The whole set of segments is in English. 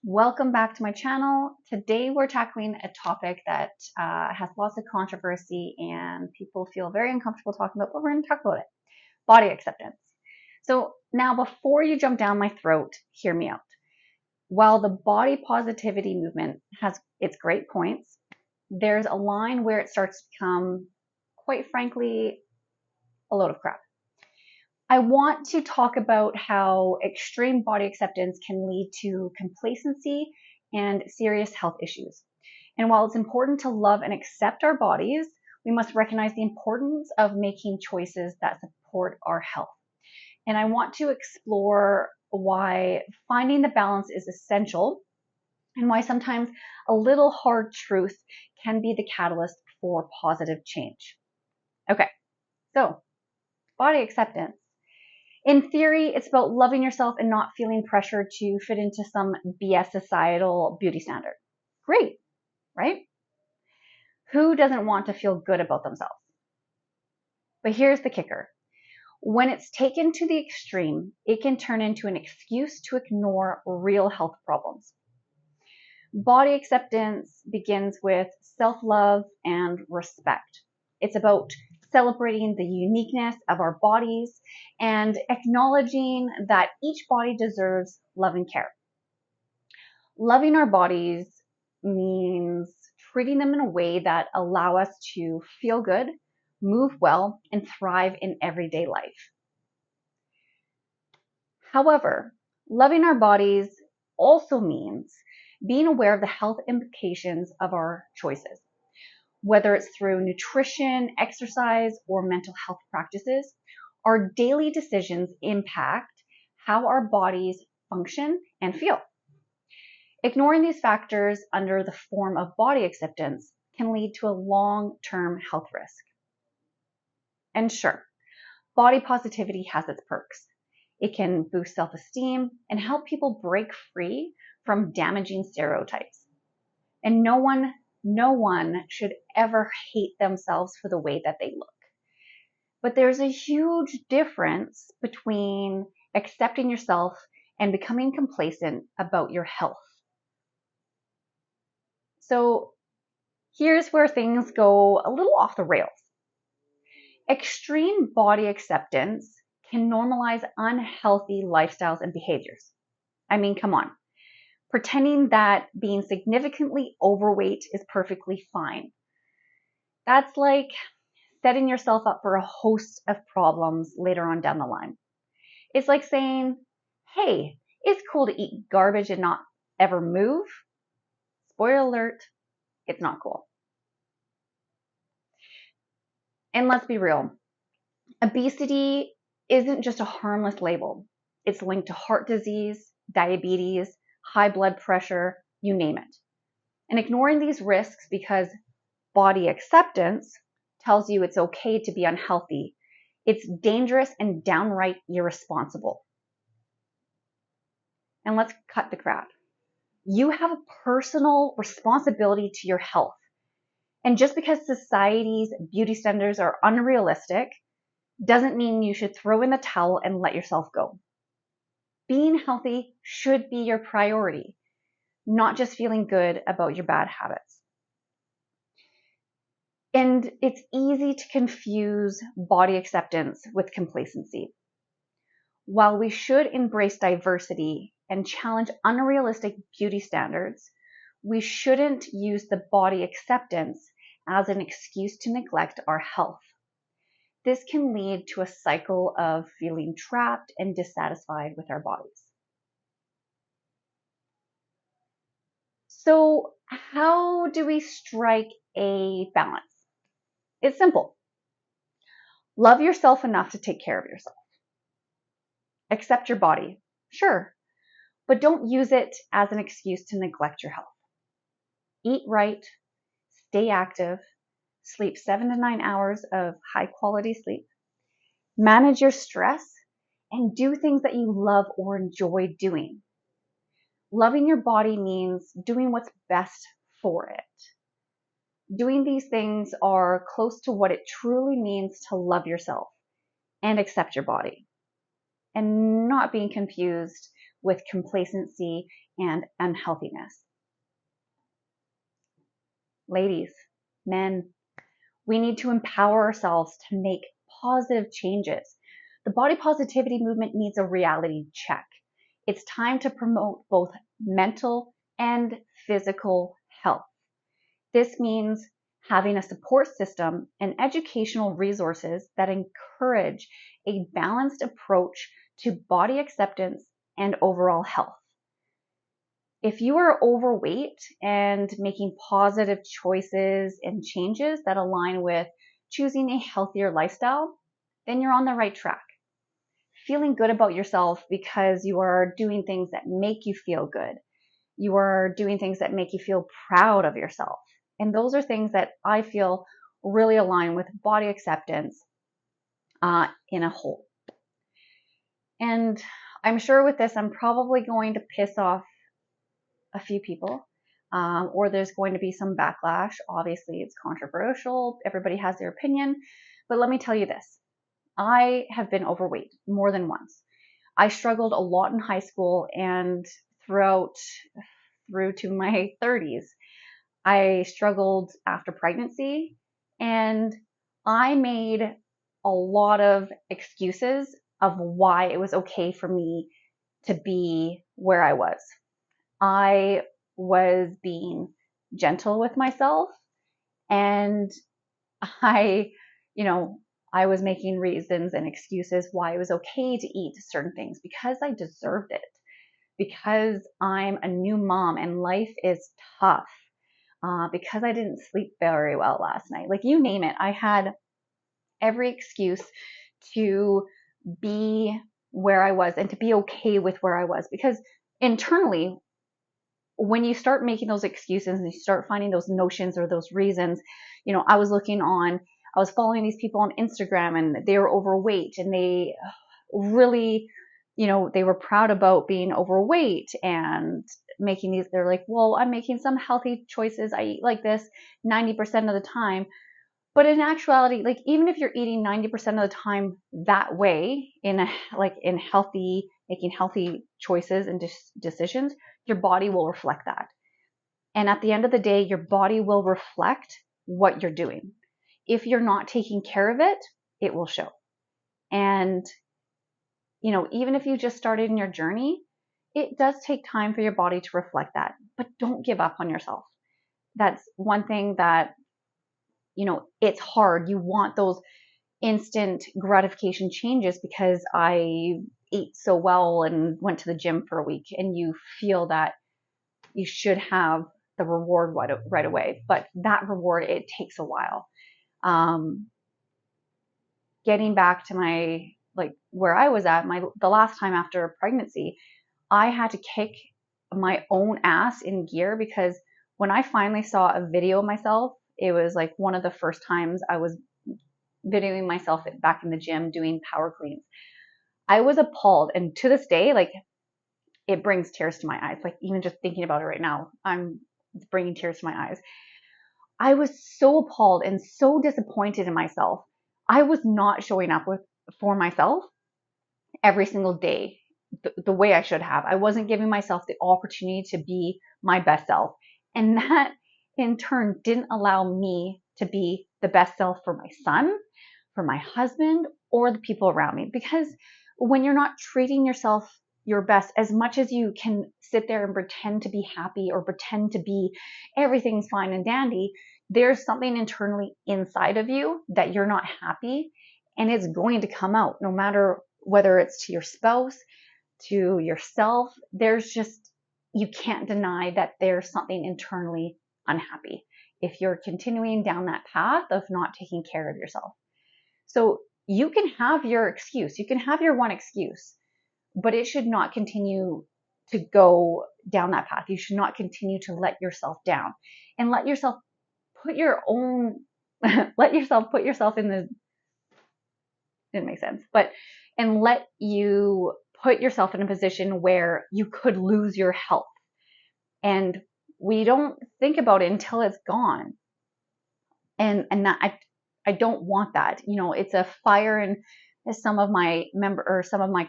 Welcome back to my channel. Today we're tackling a topic that has lots of controversy and people feel very uncomfortable talking about, but we're going to talk about it. Body acceptance. So now before you jump down my throat, hear me out. While the body positivity movement has its great points, there's a line where it starts to become, quite frankly, a load of crap. I want to talk about how extreme body acceptance can lead to complacency and serious health issues. And while it's important to love and accept our bodies, we must recognize the importance of making choices that support our health. And I want to explore why finding the balance is essential and why sometimes a little hard truth can be the catalyst for positive change. Okay, so body acceptance. In theory, it's about loving yourself and not feeling pressure to fit into some BS societal beauty standard. Great, right? Who doesn't want to feel good about themselves? But here's the kicker. When it's taken to the extreme, it can turn into an excuse to ignore real health problems. Body acceptance begins with self-love and respect. It's about celebrating the uniqueness of our bodies and acknowledging that each body deserves love and care. Loving our bodies means treating them in a way that allow us to feel good, move well, and thrive in everyday life. However, loving our bodies also means being aware of the health implications of our choices. Whether it's through nutrition, exercise, or mental health practices, our daily decisions impact how our bodies function and feel. Ignoring these factors under the form of body acceptance can lead to a long-term health risk. And sure, body positivity has its perks. It can boost self-esteem and help people break free from damaging stereotypes. And no one should ever hate themselves for the way that they look. But there's a huge difference between accepting yourself and becoming complacent about your health. So here's where things go a little off the rails. Extreme body acceptance can normalize unhealthy lifestyles and behaviors. I mean, come on. Pretending that being significantly overweight is perfectly fine. That's like setting yourself up for a host of problems later on down the line. It's like saying, hey, it's cool to eat garbage and not ever move. Spoiler alert, it's not cool. And let's be real, obesity isn't just a harmless label. It's linked to heart disease, diabetes, high blood pressure, you name it. And ignoring these risks because body acceptance tells you it's okay to be unhealthy, it's dangerous and downright irresponsible. And let's cut the crap. You have a personal responsibility to your health. And just because society's beauty standards are unrealistic doesn't mean you should throw in the towel and let yourself go. Being healthy should be your priority, not just feeling good about your bad habits. And it's easy to confuse body acceptance with complacency. While we should embrace diversity and challenge unrealistic beauty standards, we shouldn't use the body acceptance as an excuse to neglect our health. This can lead to a cycle of feeling trapped and dissatisfied with our bodies. So, how do we strike a balance? It's simple. Love yourself enough to take care of yourself. Accept your body, sure, but don't use it as an excuse to neglect your health. Eat right, stay active, sleep 7 to 9 hours of high quality sleep, manage your stress, and do things that you love or enjoy doing. Loving your body means doing what's best for it. Doing these things are close to what it truly means to love yourself and accept your body, and not being confused with complacency and unhealthiness. Ladies, men, we need to empower ourselves to make positive changes. The body positivity movement needs a reality check. It's time to promote both mental and physical health. This means having a support system and educational resources that encourage a balanced approach to body acceptance and overall health. If you are overweight and making positive choices and changes that align with choosing a healthier lifestyle, then you're on the right track. Feeling good about yourself because you are doing things that make you feel good. You are doing things that make you feel proud of yourself. And those are things that I feel really align with body acceptance in a whole. And I'm sure with this, I'm probably going to piss off a few people, or there's going to be some backlash. Obviously, it's controversial. Everybody has their opinion. But let me tell you this. I have been overweight more than once. I struggled a lot in high school and through to my 30s. I struggled after pregnancy, and I made a lot of excuses of why it was okay for me to be where I was. I was being gentle with myself, and I, I was making reasons and excuses why it was okay to eat certain things because I deserved it, because I'm a new mom and life is tough, because I didn't sleep very well last night. Like, you name it, I had every excuse to be where I was and to be okay with where I was, because internally, when you start making those excuses and you start finding those notions or those reasons, I was following these people on Instagram and they were overweight and they really, they were proud about being overweight and making these, they're like, well, I'm making some healthy choices. I eat like this 90% of the time. But in actuality, like, even if you're eating 90% of the time that way in making healthy choices and decisions, your body will reflect that. And at the end of the day, your body will reflect what you're doing. If you're not taking care of it, it will show. And, even if you just started in your journey, it does take time for your body to reflect that. But don't give up on yourself. That's one thing that, it's hard. You want those instant gratification changes because I ate so well and went to the gym for a week, and you feel that you should have the reward right away. But that reward, it takes a while. Getting back to where I was at, the last time after pregnancy, I had to kick my own ass in gear, because when I finally saw a video of myself, it was like one of the first times I was videoing myself back in the gym doing power cleans. I was appalled, and to this day, it brings tears to my eyes. Like, even just thinking about it right now, it's bringing tears to my eyes. I was so appalled and so disappointed in myself. I was not showing up for myself every single day the way I should have. I wasn't giving myself the opportunity to be my best self. And that in turn didn't allow me to be the best self for my son, for my husband, or the people around me. Because when you're not treating yourself your best, as much as you can sit there and pretend to be happy or pretend to be everything's fine and dandy, there's something internally inside of you that you're not happy, and it's going to come out, no matter whether it's to your spouse, to yourself. You can't deny that there's something internally unhappy if you're continuing down that path of not taking care of yourself. So you can have your excuse, you can have your one excuse, but it should not continue to go down that path. You should not continue to let yourself down and let yourself put yourself in the, didn't make sense, and let you put yourself in a position where you could lose your health. And we don't think about it until it's gone. And that I don't want that. It's a fire as some of my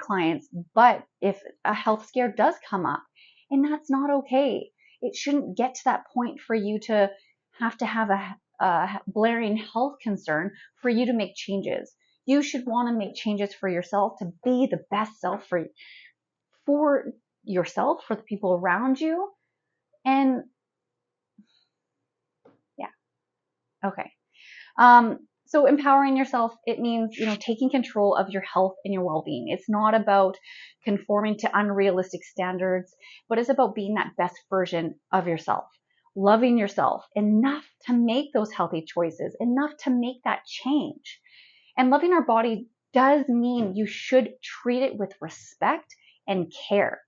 clients. But if a health scare does come up, and that's not okay, it shouldn't get to that point for you to have a blaring health concern for you to make changes. You should want to make changes for yourself to be the best self for yourself, for the people around you. And yeah, okay. So empowering yourself, it means, taking control of your health and your well-being. It's not about conforming to unrealistic standards, but it's about being that best version of yourself, loving yourself enough to make those healthy choices, enough to make that change. And loving our body does mean you should treat it with respect and care.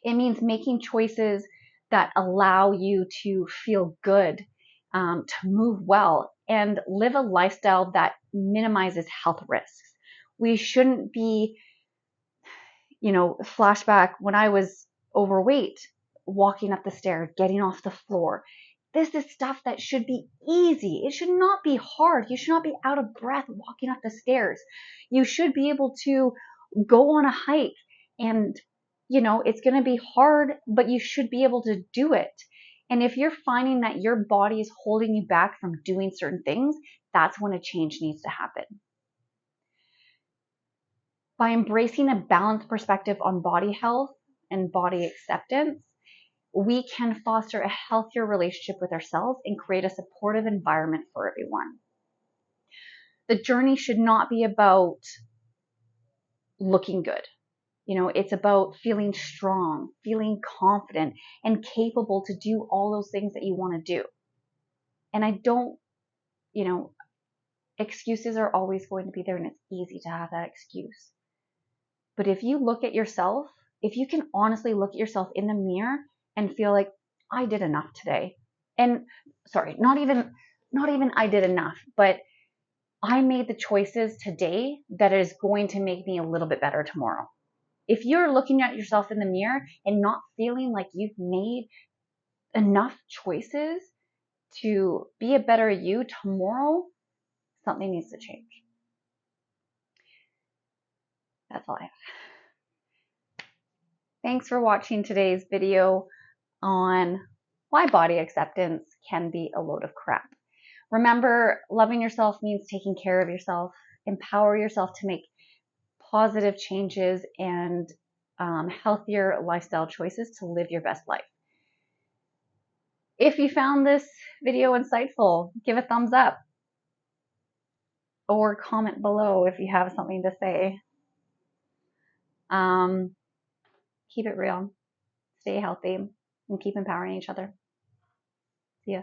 It means making choices that allow you to feel good, to move well, and live a lifestyle that minimizes health risks. We shouldn't be, flashback when I was overweight, walking up the stairs, getting off the floor. This is stuff that should be easy. It should not be hard. You should not be out of breath walking up the stairs. You should be able to go on a hike, and it's going to be hard, but you should be able to do it. And if you're finding that your body is holding you back from doing certain things, that's when a change needs to happen. By embracing a balanced perspective on body health and body acceptance, we can foster a healthier relationship with ourselves and create a supportive environment for everyone. The journey should not be about looking good. It's about feeling strong, feeling confident, and capable to do all those things that you want to do. And I don't, excuses are always going to be there, and it's easy to have that excuse. But if you look at yourself, if you can honestly look at yourself in the mirror and feel like, I did enough today. And sorry, not even I did enough, but I made the choices today that is going to make me a little bit better tomorrow. If you're looking at yourself in the mirror and not feeling like you've made enough choices to be a better you tomorrow, something needs to change. That's all I have. Thanks for watching today's video on why body acceptance can be a load of crap. Remember, loving yourself means taking care of yourself. Empower yourself to make positive changes and healthier lifestyle choices to live your best life. If you found this video insightful, give a thumbs up or comment below if you have something to say. Keep it real, stay healthy, and keep empowering each other. See ya.